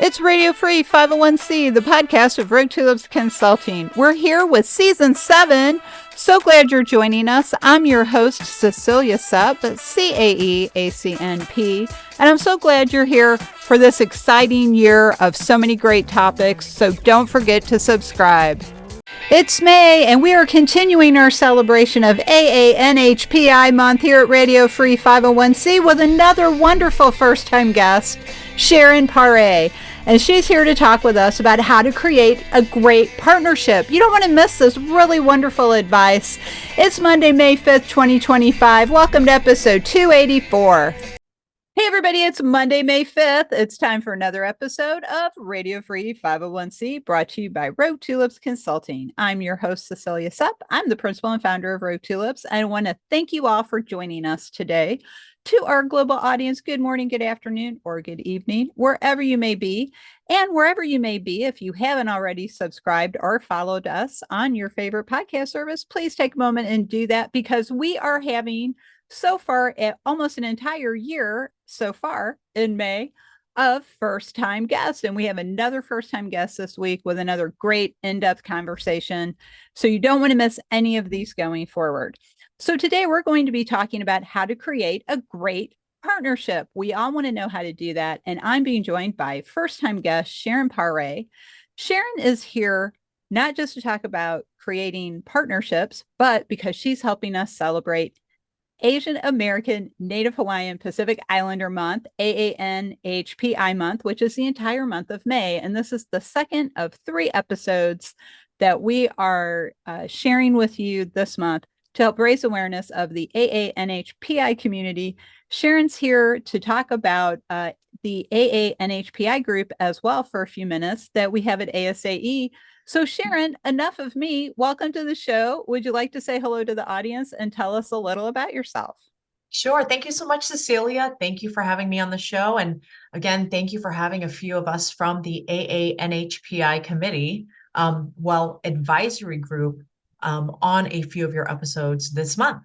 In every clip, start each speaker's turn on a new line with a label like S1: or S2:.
S1: It's Radio Free 501c, the podcast of Road Tulips Consulting. We're here with Season 7. So glad you're joining us. I'm your host, Cecilia Supp, CAE ACNP, and I'm so glad you're here for this exciting year of so many great topics, so don't forget to subscribe. It's May, and we are continuing our celebration of AANHPI month here at Radio Free 501c with another wonderful first-time guest, Sharon Pare. And she's here to talk with us about how to create a great partnership. You don't want to miss this really wonderful advice. It's Monday, May 5th, 2025. Welcome to episode 284. Hey everybody, it's Monday, May 5th. It's time for another episode of Radio Free 501c, brought to you by Road Tulips Consulting. I'm your host, Cecilia Supp. I'm the principal and founder of Road Tulips. I want to thank you all for joining us today. To our global audience, good morning, good afternoon, or good evening, wherever you may be. And wherever you may be, if you haven't already subscribed or followed us on your favorite podcast service, please take a moment and do that, because we are having so far almost an entire year so far in May of first-time guests. And we have another first-time guest this week with another great in-depth conversation. So you don't want to miss any of these going forward. So today we're going to be talking about how to create a great partnership. We all want to know how to do that. And I'm being joined by first-time guest Sharon Pare. Sharon is here not just to talk about creating partnerships, but because she's helping us celebrate Asian American Native Hawaiian Pacific Islander Month, AANHPI Month, which is the entire month of May. And this is the second of 3 episodes that we are sharing with you this month to help raise awareness of the AANHPI community. Sharon's here to talk about the AANHPI group as well for a few minutes that we have at ASAE. So Sharon, enough of me. Welcome to the show. Would you like to say hello to the audience and tell us a little about yourself?
S2: Sure. Thank you so much, Cecilia. Thank you for having me on the show. And again, thank you for having a few of us from the AANHPI Committee, Advisory Group, on a few of your episodes this month.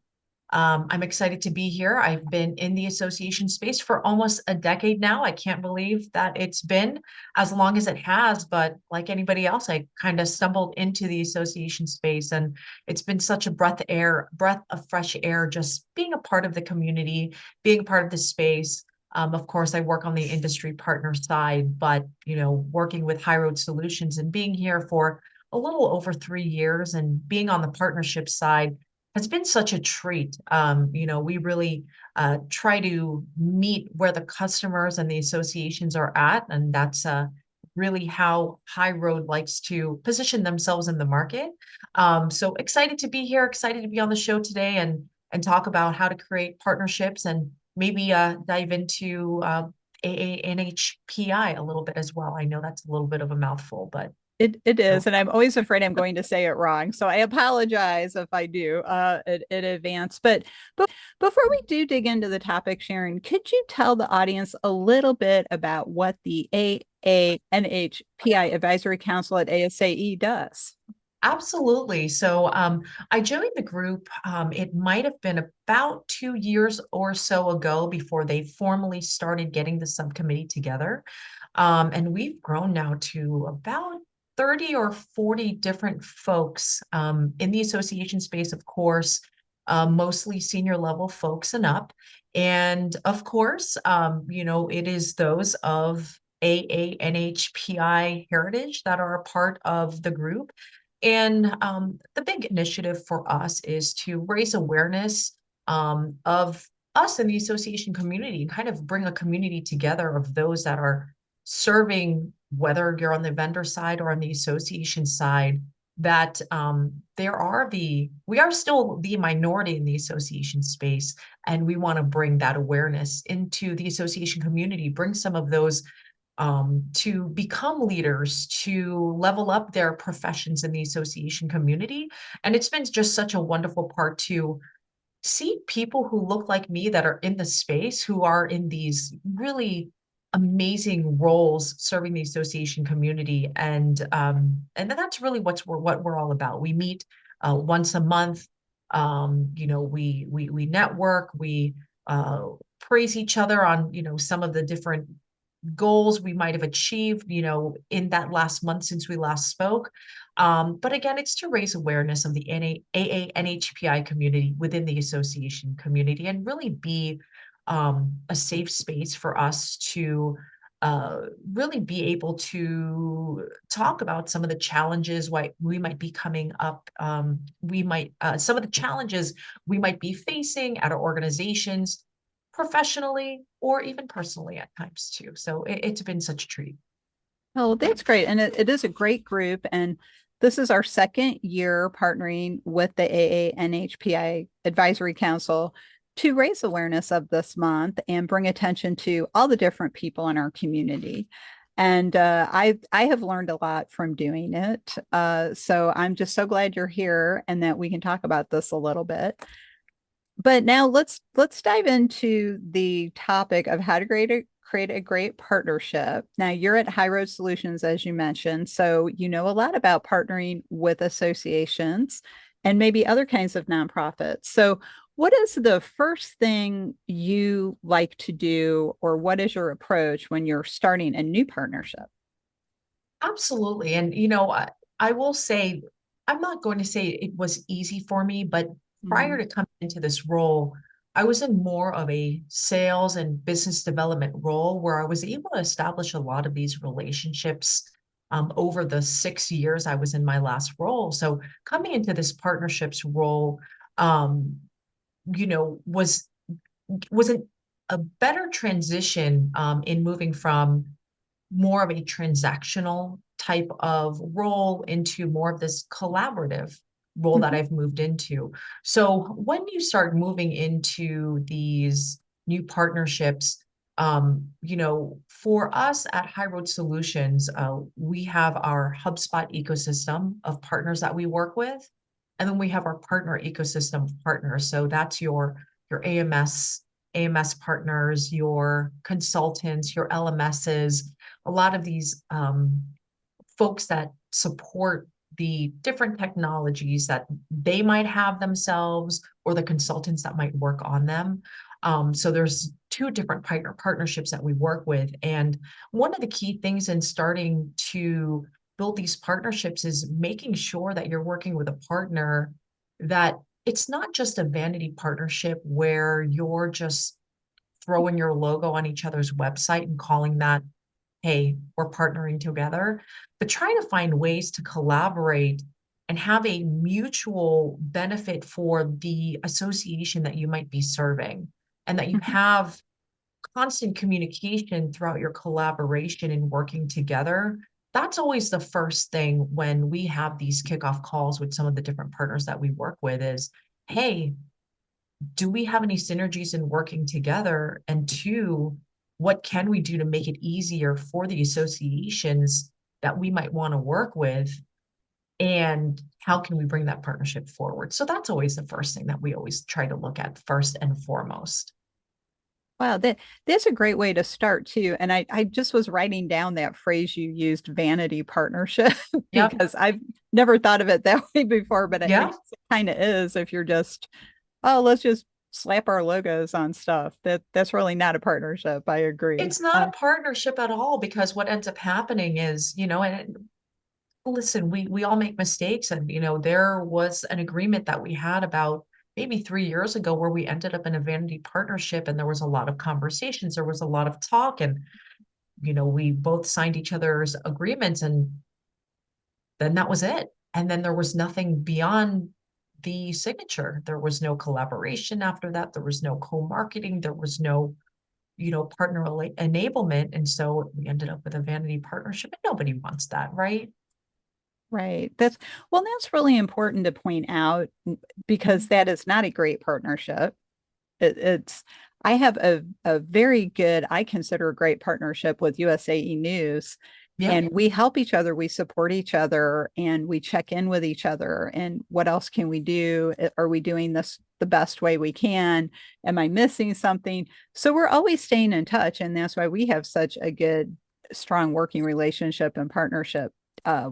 S2: I'm excited to be here. I've been in the association space for almost a decade now. I can't believe that it's been as long as it has, but like anybody else, I kind of stumbled into the association space, and it's been such a breath of fresh air, just being a part of the community, being a part of the space. Of course, I work on the industry partner side, but working with HighRoad Solutions and being here for a little over 3 years and being on the partnership side has been such a treat. We really try to meet where the customers and the associations are at, and that's really how HighRoad likes to position themselves in the market. So excited to be here, excited to be on the show today and talk about how to create partnerships and maybe dive into AANHPI a little bit as well. I know that's a little bit of a mouthful, but
S1: It is, and I'm always afraid I'm going to say it wrong. So I apologize if I do in advance. But before we do dig into the topic, Sharon, could you tell the audience a little bit about what the AANHPI Advisory Council at ASAE does?
S2: Absolutely. So I joined the group. It might have been about 2 years or so ago before they formally started getting the subcommittee together. And we've grown now to about 30 or 40 different folks in the association space, of course, mostly senior level folks and up. And of course, it is those of AANHPI heritage that are a part of the group. And the big initiative for us is to raise awareness of us in the association community and kind of bring a community together of those that are serving, whether you're on the vendor side or on the association side, that we are still the minority in the association space, and we want to bring that awareness into the association community, bring some of those to become leaders, to level up their professions in the association community. And it's been just such a wonderful part to see people who look like me that are in the space, who are in these really amazing roles serving the association community. And that's really what we're all about. We meet once a month. We network, we praise each other on some of the different goals we might have achieved, in that last month since we last spoke. But again, it's to raise awareness of the AANHPI community within the association community and really be a safe space for us to really be able to talk about some of the challenges why we might be coming up. Some of the challenges we might be facing at our organizations professionally or even personally at times too. So it's been such a treat.
S1: Oh, that's great. And it is a great group. And this is our second year partnering with the AANHPI Advisory Council to raise awareness of this month and bring attention to all the different people in our community. And I have learned a lot from doing it. So I'm just so glad you're here and that we can talk about this a little bit. But now let's dive into the topic of how to create a great partnership. Now you're at HighRoad Solutions, as you mentioned, so you know a lot about partnering with associations and maybe other kinds of nonprofits. So what is the first thing you like to do, or what is your approach when you're starting a new partnership?
S2: Absolutely. And, I will say, I'm not going to say it was easy for me, but prior
S1: Mhm.
S2: to coming into this role, I was in more of a sales and business development role where I was able to establish a lot of these relationships over the 6 years I was in my last role. So coming into this partnerships role, um, was a better transition in moving from more of a transactional type of role into more of this collaborative role that
S1: Mhm.
S2: I've moved into. So when you start moving into these new partnerships, for us at HighRoad Solutions, we have our HubSpot ecosystem of partners that we work with, and then we have our partner ecosystem of partners. So that's your AMS partners, your consultants, your LMSs, a lot of these folks that support the different technologies that they might have themselves or the consultants that might work on them. So there's two different partnerships that we work with. And one of the key things in starting to build these partnerships is making sure that you're working with a partner that it's not just a vanity partnership where you're just throwing your logo on each other's website and calling that, hey, we're partnering together, but trying to find ways to collaborate and have a mutual benefit for the association that you might be serving, and that you
S1: Mhm.
S2: have constant communication throughout your collaboration and working together. That's always the first thing when we have these kickoff calls with some of the different partners that we work with is, hey, do we have any synergies in working together? And two, what can we do to make it easier for the associations that we might want to work with? And how can we bring that partnership forward? So that's always the first thing that we always try to look at first and foremost.
S1: Wow, that's a great way to start too. And I just was writing down that phrase you used, vanity partnership,
S2: Yep.
S1: because I've never thought of it that way before, but I
S2: Yeah.
S1: guess it kind of is if you're just, oh, let's just slap our logos on stuff. That's really not a partnership. I agree.
S2: It's not a partnership at all because what ends up happening is, and listen, we all make mistakes, and there was an agreement that we had about maybe 3 years ago where we ended up in a vanity partnership, and there was a lot of conversations, there was a lot of talk, and we both signed each other's agreements, and then that was it. And then there was nothing beyond the signature. There was no collaboration after that. There was no co-marketing. There was no partner enablement, and so we ended up with a vanity partnership, and nobody wants that, right?
S1: Right. That's really important to point out because
S2: Mhm.
S1: that is not a great partnership. It's I have a very good, I consider a great partnership with USAE News,
S2: Yeah.
S1: and we help each other, we support each other, and we check in with each other. And what else can we do? Are we doing this the best way we can? Am I missing something? So we're always staying in touch, and that's why we have such a good, strong working relationship and partnership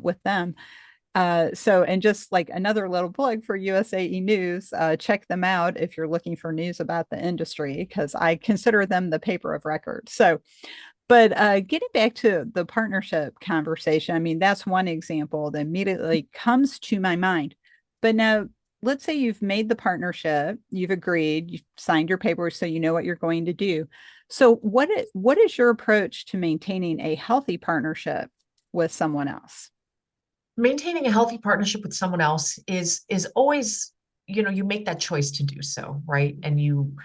S1: with them. And just like another little plug for USAE News, check them out if you're looking for news about the industry, because I consider them the paper of record. So, But getting back to the partnership conversation, I mean, that's one example that immediately comes to my mind. But now, let's say you've made the partnership, you've agreed, you've signed your paperwork, so you know what you're going to do. So, what is your approach to maintaining a healthy partnership with someone else?
S2: Maintaining a healthy partnership with someone else is always, you make that choice to do so, right? And you,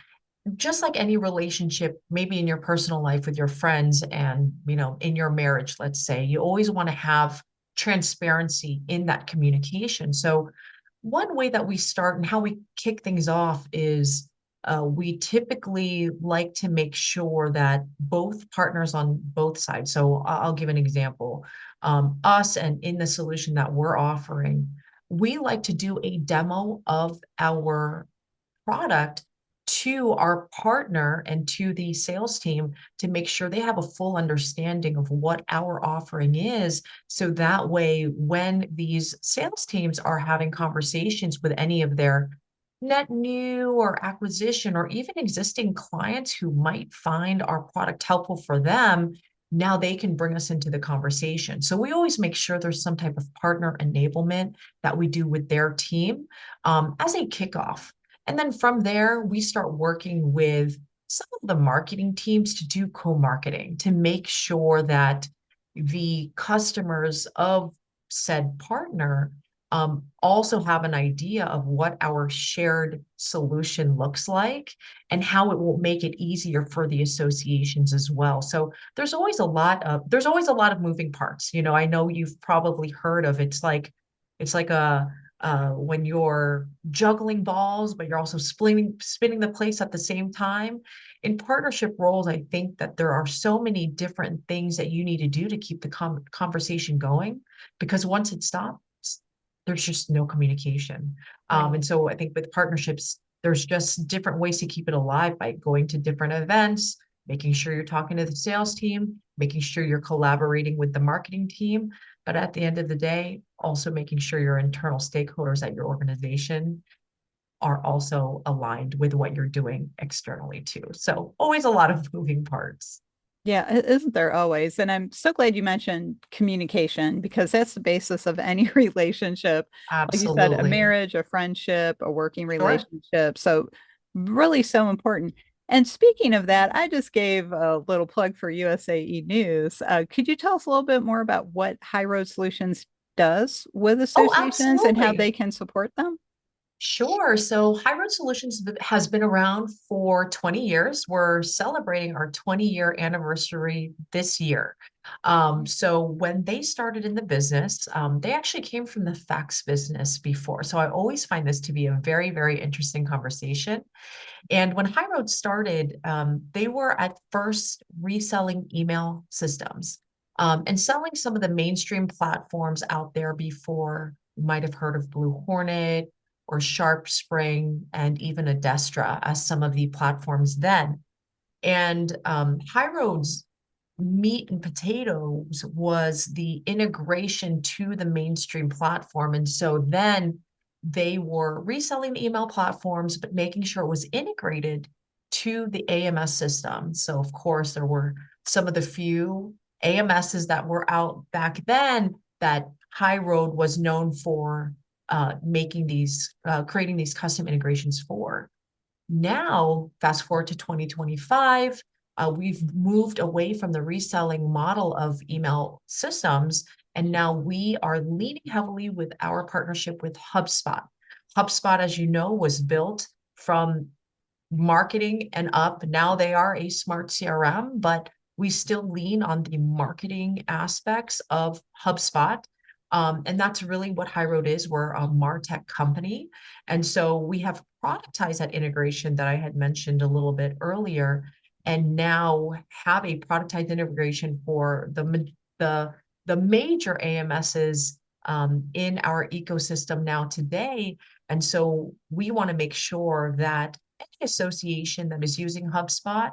S2: just like any relationship, maybe in your personal life with your friends and, in your marriage, let's say, you always want to have transparency in that communication. So one way that we start and how we kick things off is we typically like to make sure that both partners on both sides. So I'll give an example. Us and in the solution that we're offering, we like to do a demo of our product to our partner and to the sales team to make sure they have a full understanding of what our offering is. So that way, when these sales teams are having conversations with any of their net new or acquisition or even existing clients who might find our product helpful for them, now they can bring us into the conversation. So we always make sure there's some type of partner enablement that we do with their team as a kickoff. And then from there, we start working with some of the marketing teams to do co-marketing to make sure that the customers of said partner also have an idea of what our shared solution looks like and how it will make it easier for the associations as well. So there's always a lot of moving parts. I know you've probably heard of it's like a when you're juggling balls, but you're also spinning the place at the same time. In partnership roles, I think that there are so many different things that you need to do to keep the conversation going, because once it stops, there's just no communication.
S1: Right.
S2: And so I think with partnerships, there's just different ways to keep it alive by going to different events, making sure you're talking to the sales team, making sure you're collaborating with the marketing team. But at the end of the day, also making sure your internal stakeholders at your organization are also aligned with what you're doing externally too. So always a lot of moving parts.
S1: Yeah, isn't there always? And I'm so glad you mentioned communication because that's the basis of any relationship. Like you said, a
S2: Absolutely.
S1: marriage, a friendship, a working
S2: Sure.
S1: relationship. So, really so important. And speaking of that, I just gave a little plug for USAE News. Could you tell us a little bit more about what High Road Solutions does with
S2: Oh,
S1: associations and how
S2: absolutely.
S1: they can support them?
S2: Sure. So HighRoad Solutions has been around for 20 years. We're celebrating our 20-year anniversary this year. So when they started in the business, they actually came from the fax business before. So I always find this to be a very, very interesting conversation. And when HighRoad started, they were at first reselling email systems and selling some of the mainstream platforms out there before. You might have heard of Blue Hornet or Sharp Spring and even Adestra as some of the platforms then. And HighRoad's meat and potatoes was the integration to the mainstream platform. And so then they were reselling the email platforms, but making sure it was integrated to the AMS system. So, of course, there were some of the few AMSs that were out back then that High Road was known for creating these custom integrations for. Now, fast forward to 2025, we've moved away from the reselling model of email systems, and now we are leaning heavily with our partnership with HubSpot. HubSpot, as you know, was built from marketing and up. Now they are a smart CRM, but we still lean on the marketing aspects of HubSpot. And that's really what HighRoad is. We're a MarTech company. And so we have productized that integration that I had mentioned a little bit earlier, and now have a productized integration for the major AMSs in our ecosystem now today. And so we want to make sure that any association that is using HubSpot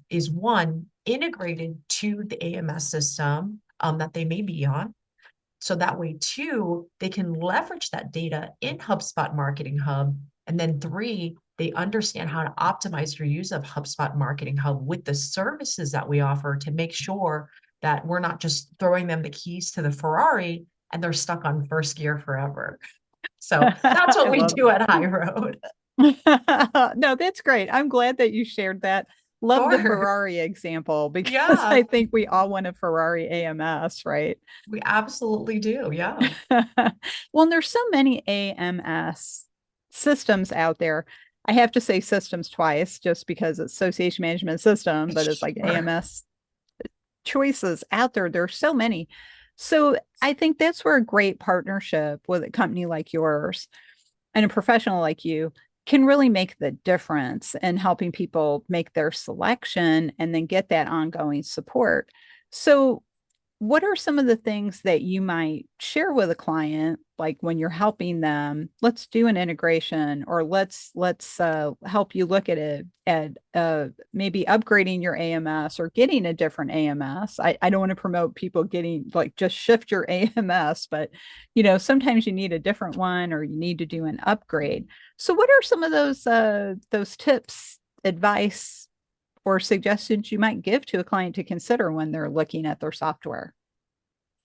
S2: is one integrated to the AMS system that they may be on. So that way, two, they can leverage that data in HubSpot Marketing Hub. And then three, they understand how to optimize their use of HubSpot Marketing Hub with the services that we offer to make sure that we're not just throwing them the keys to the Ferrari and they're stuck on first gear forever. So that's what
S1: I
S2: we
S1: love
S2: do at High Road.
S1: No, that's great. I'm glad that you shared that. Love the
S2: Sure.
S1: Ferrari example because
S2: Yeah,
S1: I think we all want a Ferrari AMS, right?
S2: we absolutely do. Yeah.
S1: Well, there's so many AMS systems out there. I have to say systems twice just because it's association management system, but it's like
S2: Sure.
S1: AMS choices out there. There's so many. So I think that's where a great partnership with a company like yours and a professional like you can really make the difference in helping people make their selection and then get that ongoing support. So what are some of the things that you might share with a client, like when you're helping them? Let's do an integration, or let's help you look at it at maybe upgrading your AMS or getting a different AMS. I don't want to promote people getting like just shift your AMS, but sometimes you need a different one or you need to do an upgrade. So what are some of those tips, advice, or suggestions you might give to a client to consider when they're looking at their software?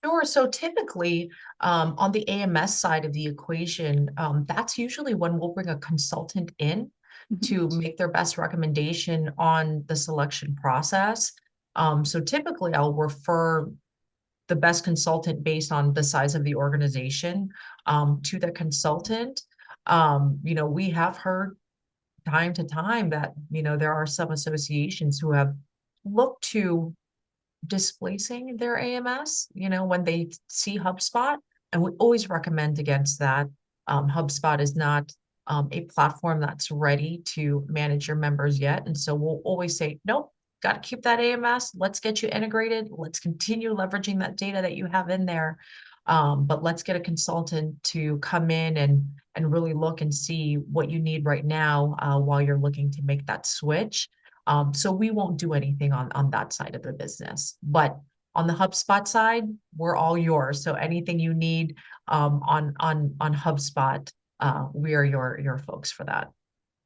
S2: Sure. So typically, on the AMS side of the equation, that's usually when we'll bring a consultant in
S1: Mhm.
S2: to make their best recommendation on the selection process. So typically, I'll refer the best consultant based on the size of the organization to the consultant. We have heard time to time that, there are some associations who have looked to displacing their AMS, when they see HubSpot. And we always recommend against that. HubSpot is not a platform that's ready to manage your members yet. And so we'll always say, nope, got to keep that AMS. Let's get you integrated. Let's continue leveraging that data that you have in there. But let's get a consultant to come in and really look and see what you need right now while you're looking to make that switch. So we won't do anything on that side of the business. But on the HubSpot side, we're all yours. So anything you need on HubSpot, we are your folks for that.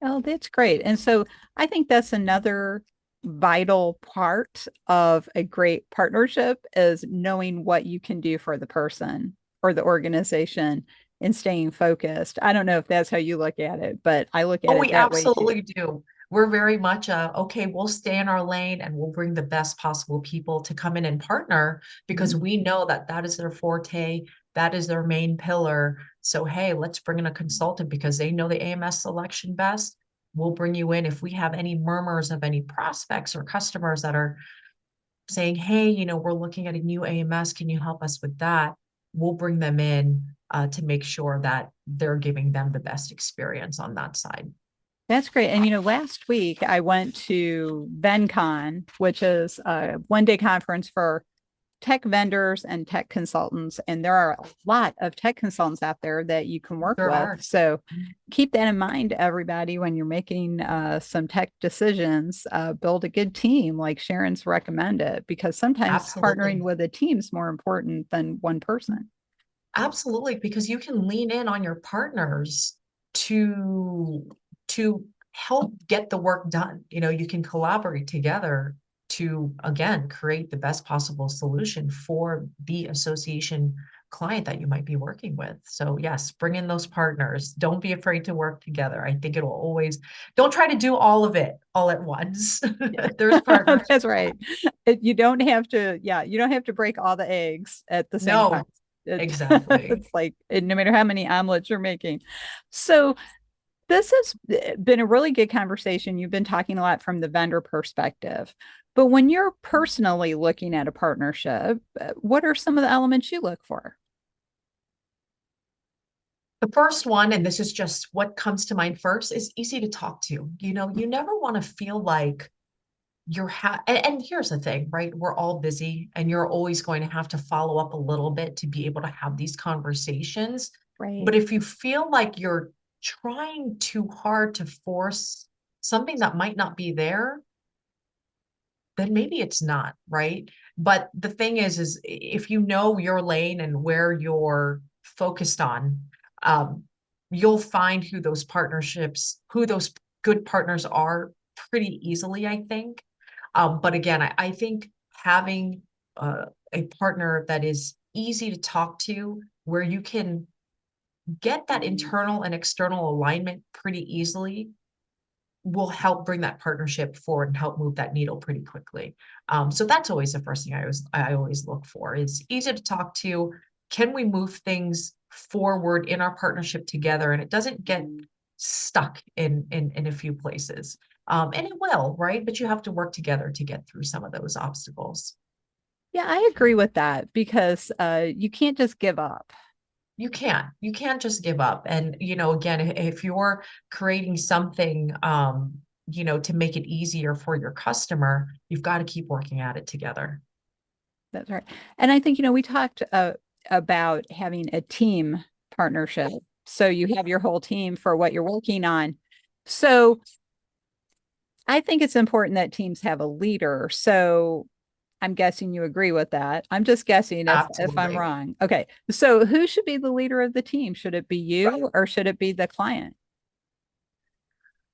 S1: Oh, that's great. And so I think that's another vital part of a great partnership is knowing what you can do for the person or the organization and staying focused. I don't know if that's how you look at it, but I look at
S2: Oh,
S1: it
S2: we
S1: that way too.
S2: absolutely do. We're very much okay, we'll stay in our lane and we'll bring the best possible people to come in and partner
S1: Mhm.
S2: because we know that that is their forte, that is their main pillar. So, hey, let's bring in a consultant because they know the AMS selection best. We'll bring you in if we have any murmurs of any prospects or customers that are saying, hey, we're looking at a new AMS. Can you help us with that? We'll bring them in to make sure that they're giving them the best experience on that side.
S1: That's great. And last week I went to VenCon, which is a one-day conference for tech vendors and tech consultants. And there are a lot of tech consultants out there that you can work
S2: There
S1: with.
S2: are.
S1: So keep that in mind, everybody, when you're making some tech decisions. Build a good team, like Sharon's recommended, because sometimes partnering
S2: Absolutely.
S1: with a team is more important than one person.
S2: Absolutely, because you can lean in on your partners to to help get the work done. You can collaborate together to again create the best possible solution for the association client that you might be working with. So yes, bring in those partners. Don't be afraid to work together. I think it'll always don't try to do all of it all at once.
S1: Yeah,
S2: There's partners.
S1: that's right. You don't have to, yeah, you don't have to break all the eggs at the same time.
S2: No, exactly.
S1: It's like no matter how many omelets you're making. So this has been a really good conversation. You've been talking a lot from the vendor perspective. But when you're personally looking at a partnership, what are some of the elements you look for?
S2: The first one, and this is just what comes to mind first, is easy to talk to. You never want to feel like and here's the thing, right? We're all busy and you're always going to have to follow up a little bit to be able to have these conversations.
S1: Right.
S2: But if you feel like you're trying too hard to force something that might not be there, then maybe it's not, right? But the thing is if you know your lane and where you're focused on, um, you'll find who those good partners are pretty easily, I think. But again, I think having a partner that is easy to talk to, where you can get that internal and external alignment pretty easily, will help bring that partnership forward and help move that needle pretty quickly. So that's always the first thing I always look for is easy to talk to. Can we move things forward in our partnership together, and it doesn't get stuck in a few places? And it will, right? But you have to work together to get through some of those obstacles.
S1: Yeah, I agree with that because you can't just give up.
S2: You can't just give up. And, again, if you're creating something, to make it easier for your customer, you've got to keep working at it together.
S1: That's right. And I think, we talked about having a team partnership. So you have your whole team for what you're working on. So I think it's important that teams have a leader. So I'm guessing you agree with that. I'm just guessing if I'm
S2: Absolutely.
S1: wrong. Okay. So who should be the leader of the team? Should it be you or should it be the client?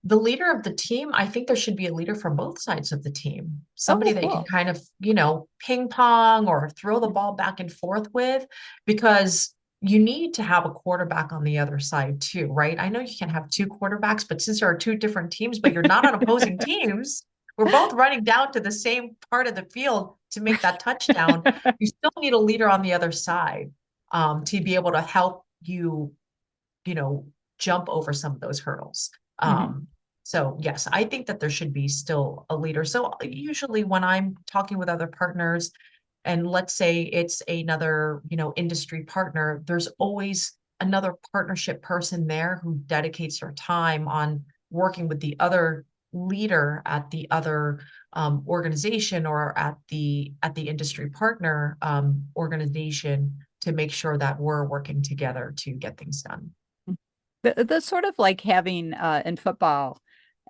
S2: The leader of the team, I think there should be a leader from both sides of the team, somebody
S1: Oh,
S2: that you can
S1: cool.
S2: kind of, ping pong or throw the ball back and forth with, because you need to have a quarterback on the other side too, right? I know you can have two quarterbacks, but since there are two different teams, but you're not on opposing teams, we're both running down to the same part of the field to make that touchdown. You still need a leader on the other side, to be able to help you, you know, jump over some of those hurdles.
S1: Mhm.
S2: So yes, I think that there should be still a leader. So usually when I'm talking with other partners, and let's say it's another, industry partner, there's always another partnership person there who dedicates their time on working with the other leader at the other organization, or at the industry partner organization, to make sure that we're working together to get things done.
S1: That's sort of like having in football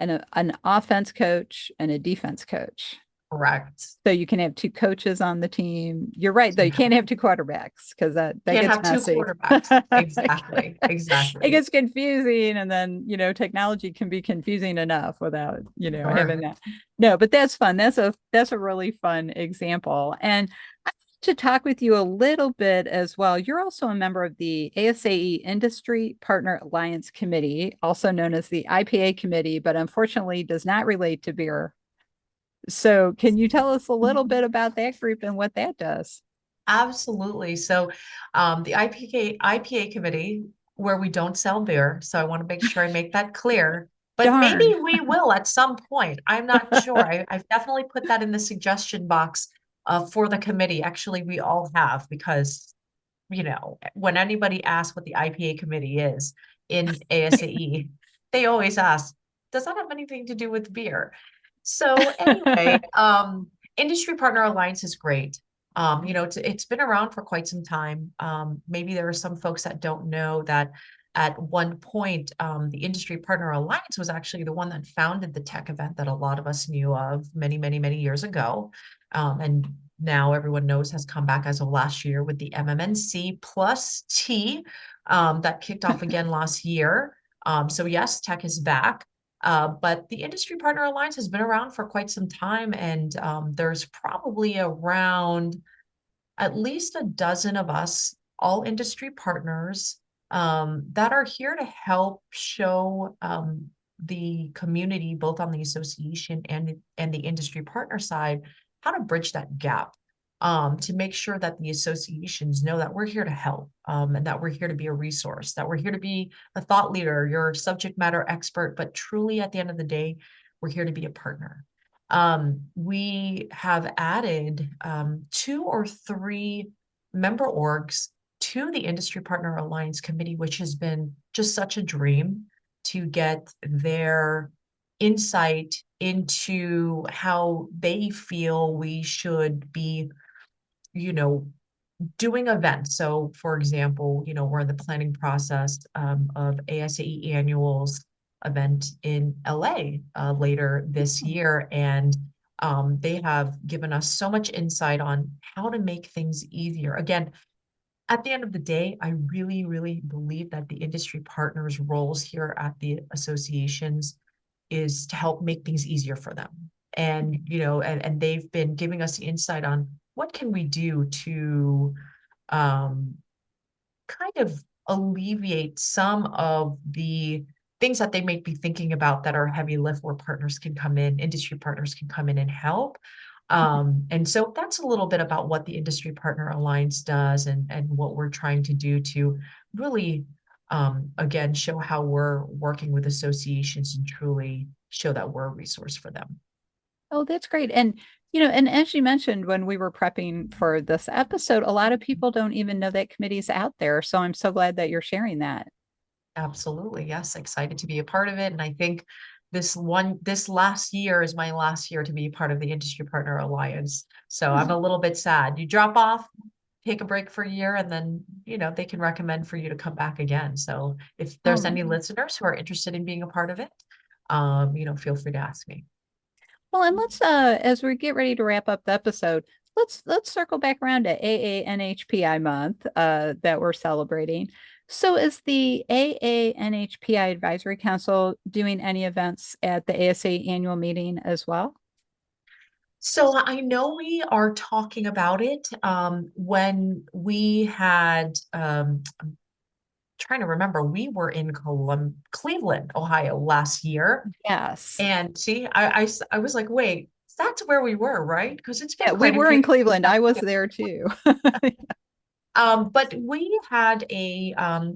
S1: an offense coach and a defense coach.
S2: Correct.
S1: So you can have two coaches on the team. You're right, though. You
S2: Yeah.
S1: can't have two quarterbacks because that
S2: Can't
S1: gets
S2: have two
S1: messy.
S2: quarterbacks. Exactly.
S1: It
S2: Exactly.
S1: gets confusing, and then technology can be confusing enough without having
S2: Sure.
S1: that. No, but that's fun. That's a really fun example. And I want to talk with you a little bit as well. You're also a member of the ASAE Industry Partner Alliance Committee, also known as the IPA Committee, but unfortunately does not relate to beer. So, can you tell us a little bit about that group and what that does?
S2: Absolutely. So, the IPA committee, where we don't sell beer. So I want to make sure I make that clear. But maybe
S1: Darn.
S2: we will at some point. I'm not sure. I've definitely put that in the suggestion box for the committee. Actually, we all have, because, when anybody asks what the IPA committee is in ASAE, they always ask, does that have anything to do with beer? So anyway, Industry Partner Alliance is great. It's been around for quite some time. Maybe there are some folks that don't know that at one point, the Industry Partner Alliance was actually the one that founded the tech event that a lot of us knew of many, many, many years ago. And now everyone knows has come back as of last year with the MMNC plus T, that kicked off again last year. So yes, tech is back. But the Industry Partner Alliance has been around for quite some time, and there's probably around at least a dozen of us, all industry partners, that are here to help show the community, both on the association and the industry partner side, how to bridge that gap. To make sure that the associations know that we're here to help, and that we're here to be a resource, that we're here to be a thought leader, your subject matter expert, but truly at the end of the day, we're here to be a partner. We have added two or three member orgs to the Industry Partner Alliance Committee, which has been just such a dream to get their insight into how they feel we should be, you know, doing events. So, for example, we're in the planning process of ASAE Annuals event in LA later this year. And they have given us so much insight on how to make things easier. Again, at the end of the day, I really, really believe that the industry partners' roles here at the associations is to help make things easier for them. And, and they've been giving us the insight on what can we do to um, kind of alleviate some of the things that they may be thinking about that are heavy lift where partners can come in, industry partners can come in and help. And so that's a little bit about what the Industry Partner Alliance does and what we're trying to do to really, again, show how we're working with associations and truly show that we're a resource for them.
S1: Oh, that's great. And, and as you mentioned, when we were prepping for this episode, a lot of people don't even know that committee's out there. So I'm so glad that you're sharing that.
S2: Absolutely. Yes. Excited to be a part of it. And I think this last year is my last year to be part of the Industry Partner Alliance. So I'm a little bit sad. You drop off, take a break for a year, and then, they can recommend for you to come back again. So if there's any listeners who are interested in being a part of it, feel free to ask me.
S1: Well, and let's as we get ready to wrap up the episode, let's circle back around to AANHPI month that we're celebrating. So is the AANHPI Advisory Council doing any events at the ASAE annual meeting as well?
S2: So I know we are talking about it when we had trying to remember, we were in Cleveland, Ohio last year.
S1: Yes.
S2: And see, I was like, wait, that's where we were, right? Because it's been
S1: Yeah, we
S2: quite a
S1: were
S2: few
S1: in
S2: years.
S1: Cleveland. I was there too.
S2: But we had a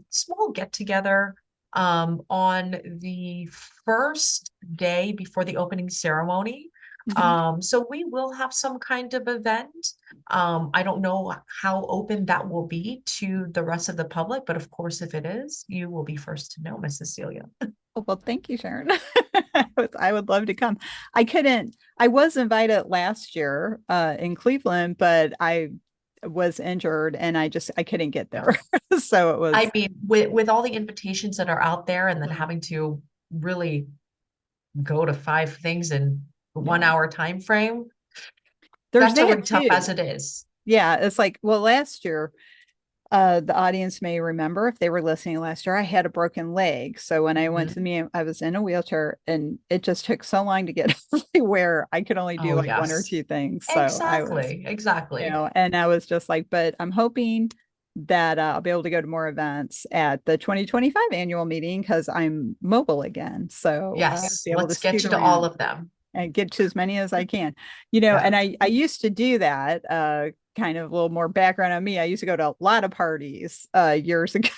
S2: small get together on the first day before the opening ceremony. So we will have some kind of event. I don't know how open that will be to the rest of the public, but of course, if it is, you will be first to know, Miss Cecilia.
S1: Oh, well, thank you, Sharon. I would love to come. I was invited last year in Cleveland, but I was injured and I couldn't get there. So it was.
S2: I mean, with all the invitations that are out there and then having to really go to 5 things in a 1 hour time frame,
S1: There's
S2: that's
S1: that
S2: already tough
S1: too.
S2: as it is.
S1: Yeah, it's like, well, last year, the audience may remember if they were listening last year, I had a broken leg. So when I went to the meeting, I was in a wheelchair and it just took so long to get everywhere. I could only do
S2: Oh,
S1: like one or
S2: yes.
S1: two things. So I was,
S2: Exactly.
S1: and I was just like, but I'm hoping that I'll be able to go to more events at the 2025 annual meeting because I'm mobile again. So
S2: Yes,
S1: be able to
S2: let's get
S1: scoot
S2: you to all
S1: around
S2: of them.
S1: and get to as many as I can,
S2: Yeah.
S1: and I used to do that, kind of a little more background on me. I used to go to a lot of parties, years ago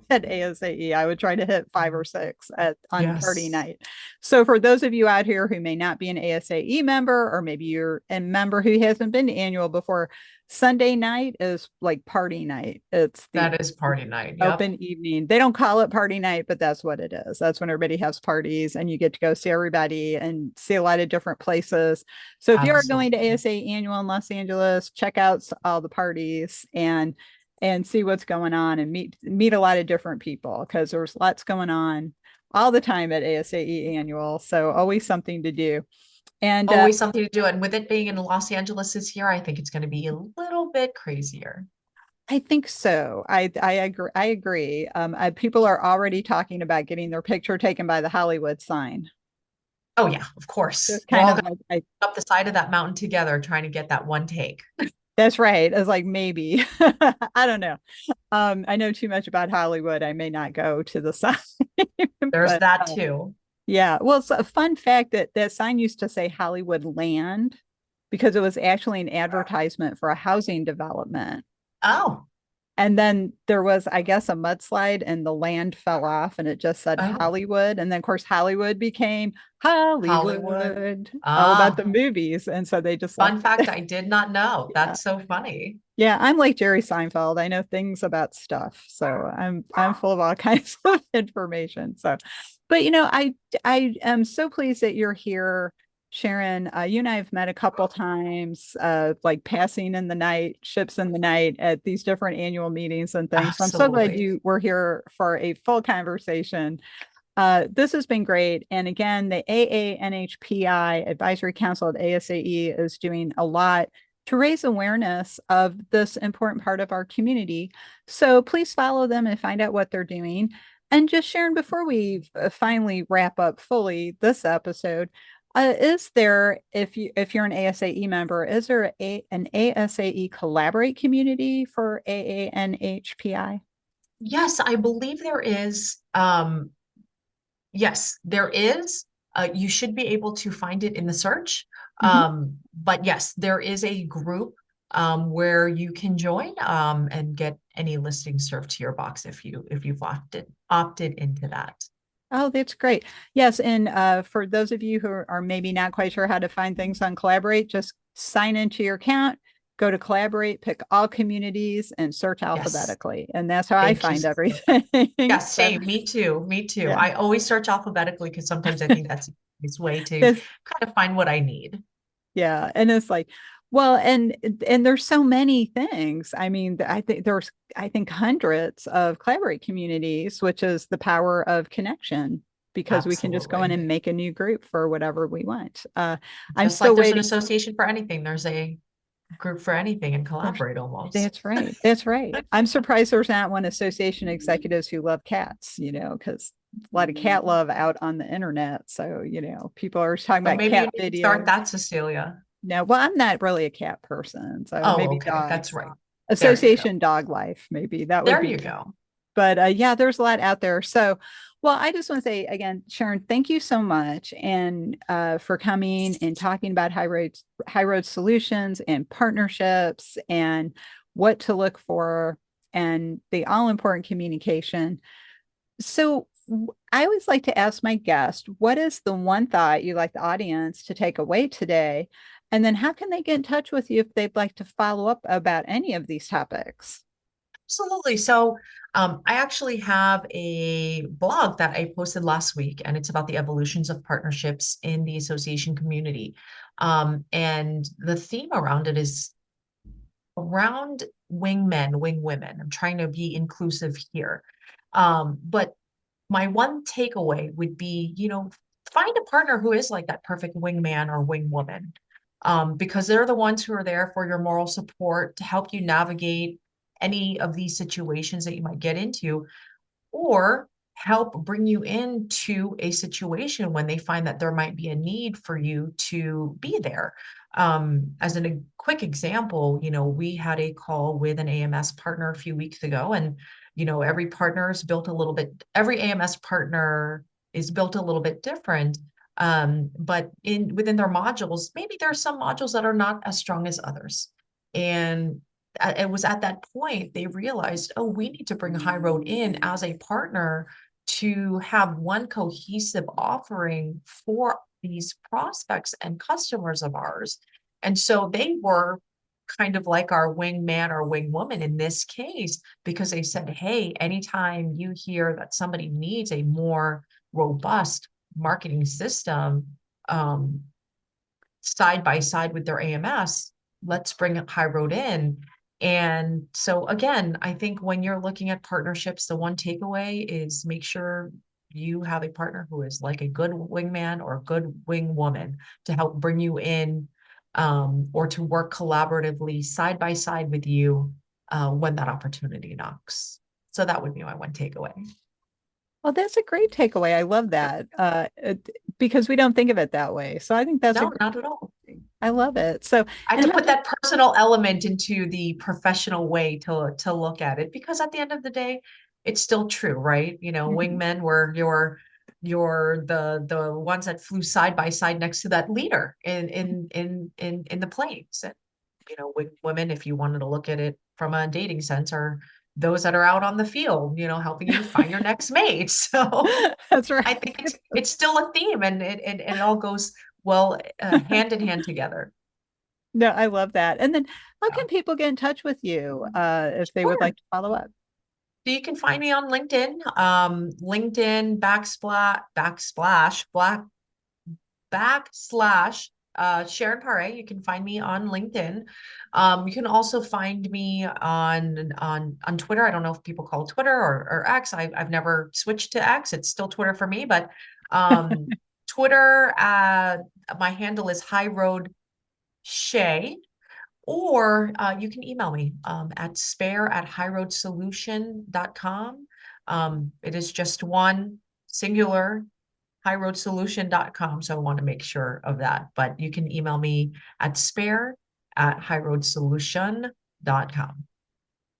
S1: at ASAE. I would try to hit 5 or 6 on party
S2: Yes.
S1: night. So for those of you out here who may not be an ASAE member, or maybe you're a member who hasn't been to annual before, Sunday night is like party night. It's the
S2: That is party night. Yep.
S1: open evening. They don't call it party night, but that's what it is. That's when everybody has parties and you get to go see everybody and see a lot of different places. So if you are going to
S2: Absolutely.
S1: ASA annual in Los Angeles, check out all the parties and see what's going on and meet a lot of different people because there's lots going on all the time at ASAE annual. So always something to do. And
S2: Always something to do. And with it being in Los Angeles this year, I think it's going to be a little bit crazier.
S1: I think so. I agree. I agree. People are already talking about getting their picture taken by the Hollywood sign.
S2: Oh, yeah, of course.
S1: Just
S2: We're
S1: kind
S2: all
S1: of
S2: going
S1: like,
S2: up the side of that mountain together trying to get that one take.
S1: that's right. It's like maybe I don't know. I know too much about Hollywood. I may not go to the sign,
S2: There's
S1: but
S2: that too.
S1: yeah. Well, it's a fun fact that that sign used to say Hollywood Land because it was actually an advertisement for a housing development.
S2: Oh,
S1: And then there was, I guess, a mudslide and the land fell off and it just said
S2: oh,
S1: Hollywood. And then, of course, Hollywood became
S2: Hollywood.
S1: Hollywood, all about
S2: Ah,
S1: the movies. And so they just left
S2: fun fact
S1: it.
S2: I did not know.
S1: Yeah.
S2: That's so funny.
S1: Yeah. I'm like Jerry Seinfeld. I know things about stuff. So I'm full of all kinds of information. So, but I am so pleased that you're here, Sharon. You and I have met a couple times, like passing in the night, ships in the night at these different annual meetings and things. So I'm so glad
S2: Absolutely.
S1: you were here for a full conversation. This has been great. And again, the AANHPI Advisory Council at ASAE is doing a lot to raise awareness of this important part of our community. So please follow them and find out what they're doing. And just Sharon, before we finally wrap up fully this episode, is there, if you're an ASAE member, is there an ASAE Collaborate community for AANHPI?
S2: Yes, I believe there is. Yes, there is. You should be able to find it in the search.
S1: Hmm.
S2: But yes, there is a group where you can join and get any listings served to your box if you've opted into that.
S1: Oh, that's great. Yes, and for those of you who are maybe not quite sure how to find things on Collaborate, just sign into your account, go to Collaborate, pick all communities, and search
S2: Yes,
S1: alphabetically. And that's how I
S2: thank you.
S1: find everything.
S2: Yeah,
S1: So,
S2: same. Me too. Me too.
S1: yeah,
S2: I always search alphabetically because sometimes I think that's the easiest way to
S1: this,
S2: kind of find what I need.
S1: yeah, and it's like, well, and there's so many things. I mean, I think hundreds of Collaborate communities, which is the power of connection, because we can just go in
S2: Absolutely.
S1: and make a new group for whatever we want. I'm
S2: Just like
S1: still
S2: there's an
S1: waiting.
S2: association for anything, there's a group for anything and
S1: There's,
S2: collaborate almost.
S1: that's right. That's right. I'm surprised there's not one association executives who love cats, because a lot of cat love out on the internet. So, people are talking
S2: So
S1: about
S2: maybe you
S1: cat
S2: need to start
S1: videos.
S2: that, Cecilia.
S1: No, well, I'm not really a cat person. So
S2: Oh,
S1: maybe
S2: okay. That's
S1: dogs.
S2: right. There you go.
S1: Association dog life, maybe that would
S2: There
S1: be
S2: you
S1: cute.
S2: go.
S1: But yeah, there's a lot out there. So, well, I just want to say again, Sharon, thank you so much and for coming and talking about high road solutions and partnerships and what to look for and the all important communication. So, I always like to ask my guest, what is the one thought you'd like the audience to take away today? And then how can they get in touch with you if they'd like to follow up about any of these topics?
S2: Absolutely. So, I actually have a blog that I posted last week, and it's about the evolutions of partnerships in the association community. And the theme around it is around wingmen, wing women. I'm trying to be inclusive here. But my one takeaway would be, find a partner who is like that perfect wingman or wing woman, because they're the ones who are there for your moral support to help you navigate any of these situations that you might get into, or help bring you into a situation when they find that there might be a need for you to be there. As a quick example, we had a call with an AMS partner a few weeks ago, and every partner is built a little bit, every AMS partner is built a little bit different. But within their modules, maybe there are some modules that are not as strong as others. And it was at that point they realized, oh, we need to bring HighRoad in as a partner to have one cohesive offering for these prospects and customers of ours. And so they were kind of like our wingman or wingwoman in this case, because they said, hey, anytime you hear that somebody needs a more robust marketing system, um, side by side with their AMS, let's bring HighRoad in. And so again, I think when you're looking at partnerships, the one takeaway is make sure you have a partner who is like a good wingman or a good wing woman to help bring you in, or to work collaboratively side by side with you when that opportunity knocks. So that would be my one takeaway.
S1: Well, that's a great takeaway. I love that because we don't think of it that way. So I think that's a
S2: No,
S1: great
S2: not at all.
S1: thing. I love it. So,
S2: I had
S1: and
S2: to
S1: how
S2: put
S1: can,
S2: that personal element into the professional way to look at it, because at the end of the day, it's still true, right?
S1: Mhm.
S2: Wingmen were your the ones that flew side by side next to that leader in the planes. And women, if you wanted to look at it from a dating sense, are those that are out on the field, helping you find your next mate. So
S1: That's
S2: I
S1: right.
S2: think it's still a theme, and it all goes well hand in hand together.
S1: No, I love that. And then how
S2: Yeah.
S1: can people get in touch with you if they would
S2: Sure.
S1: like to follow up?
S2: So you can find me on LinkedIn, LinkedIn backslash Sharon Pare. You can find me on LinkedIn. You can also find me on Twitter. I don't know if people call it Twitter or X. I've never switched to X. It's still Twitter for me, but Twitter, my handle is High Road Shay. Or you can email me at spare@highroadsolution.com. It is just one singular HighRoadSolution.com. So I want to make sure of that. But you can email me at spare@HighRoadSolution.com.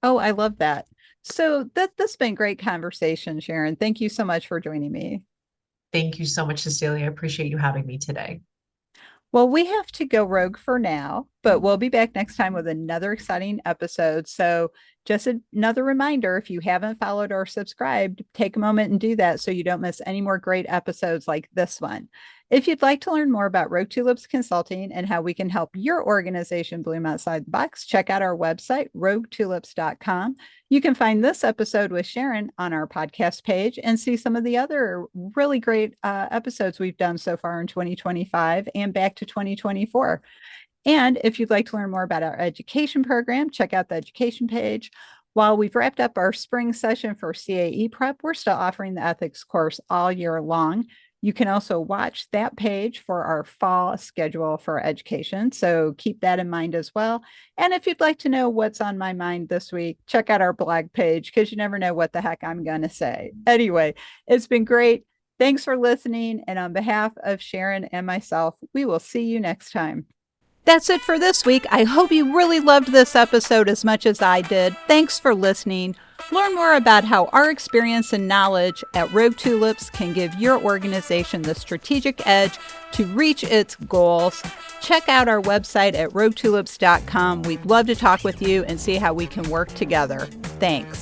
S1: Oh, I love that. So that's been great conversation, Sharon. Thank you so much for joining me.
S2: Thank you so much, Cecilia. I appreciate you having me today.
S1: Well, we have to go rogue for now, but we'll be back next time with another exciting episode. So, just another reminder, if you haven't followed or subscribed, take a moment and do that so you don't miss any more great episodes like this one. If you'd like to learn more about Rogue Tulips Consulting and how we can help your organization bloom outside the box, check out our website, roguetulips.com. You can find this episode with Sharon on our podcast page and see some of the other really great episodes we've done so far in 2025 and back to 2024. And if you'd like to learn more about our education program, check out the education page. While we've wrapped up our spring session for CAE prep, we're still offering the ethics course all year long. You can also watch that page for our fall schedule for education. So keep that in mind as well. And if you'd like to know what's on my mind this week, check out our blog page because you never know what the heck I'm going to say. Anyway, it's been great. Thanks for listening. And on behalf of Sharon and myself, we will see you next time. That's it for this week. I hope you really loved this episode as much as I did. Thanks for listening. Learn more about how our experience and knowledge at Rogue Tulips can give your organization the strategic edge to reach its goals. Check out our website at roguetulips.com. We'd love to talk with you and see how we can work together. Thanks.